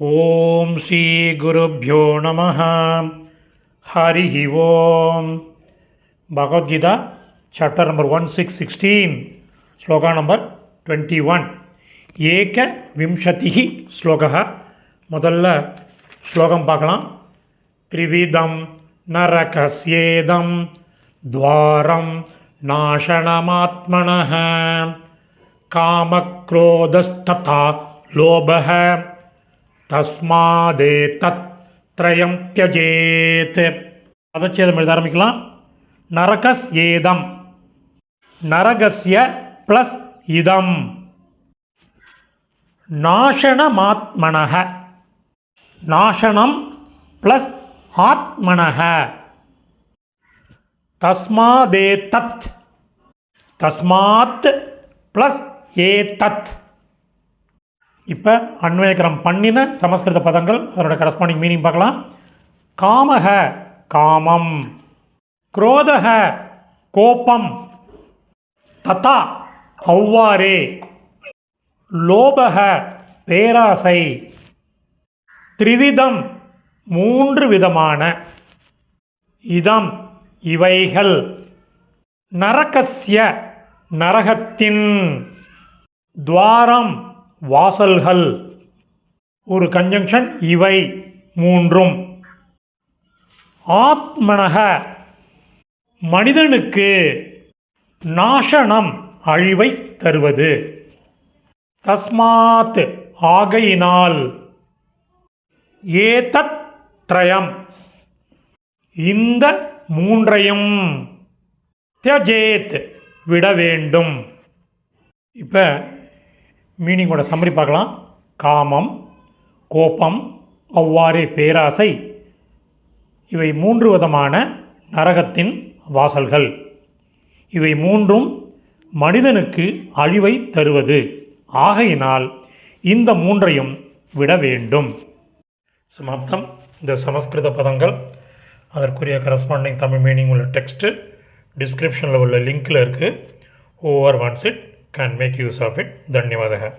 ஓம் ஸ்ரீ குருப்யோ நமஹ. ஹரிஹி ஓம். Bhagavadgita chapter number 1616 shloka number 21. ஏக விம்சதிஹி ஸ்லோகா. முதல்ல ஸ்லோகம் பார்க்கலாம். த்ரிவிதம் நரகஸ்யேதம் துவாரம் நாசனமாத்மனஹ காமக்ரோதஸ்ததா லோபஹ தஸ்மாதேதத் த்ரயம் த்யஜேத். பதச்சேதம் எழுத ஆரம்பிக்கலாம். நரகஸ் ஏதம், நரகஸ்ய ப்ளஸ் இதம், நாசனமாத்மனஹ, நாசனம் ப்ளஸ் ஆத்மனஹ, தஸ்மாதேதத், தஸ்மாத் ப்ளஸ் ஏதத். இப்போ அன்வயக்கரம் பண்ணின சமஸ்கிருத பதங்கள், அதோட கரஸ்பாண்டிங் மீனிங் பார்க்கலாம். காமஹ காமம், குரோதஹ கோபம், ததா அவ்வாறே, லோபஹ பேராசை, த்ரிவிதம் மூன்று விதமான, இதம் இவைகள், நரகஸ்ய நரகத்தின், துவாரம் வாசல்கள், ஒரு கன்ஜங்ஷன் இவை மூன்றும், ஆத்மனக மனிதனுக்கு, நாசனம் அழிவை தருவது, தஸ்மாத் ஆகையினால், ஏதத் த்ரயம் இந்த மூன்றையும், த்யஜேத் விட வேண்டும். இப்போ மீனிங்கோட சம்மரி பார்க்கலாம். காமம், கோபம், அவ்வாறே பேராசை, இவை மூன்று விதமான நரகத்தின் வாசல்கள். இவை மூன்றும் மனிதனுக்கு அழிவை தருவது. ஆகையினால் இந்த மூன்றையும் விட வேண்டும். சமாப்தம். இந்த சமஸ்கிருத பதங்கள், அதற்குரிய கரஸ்பாண்டிங் தமிழ் மீனிங் உள்ள டெக்ஸ்ட்டு டிஸ்கிரிப்ஷனில் உள்ள லிங்கில் இருக்குது. Whoever wants it can make use of it. தன்யவாதக.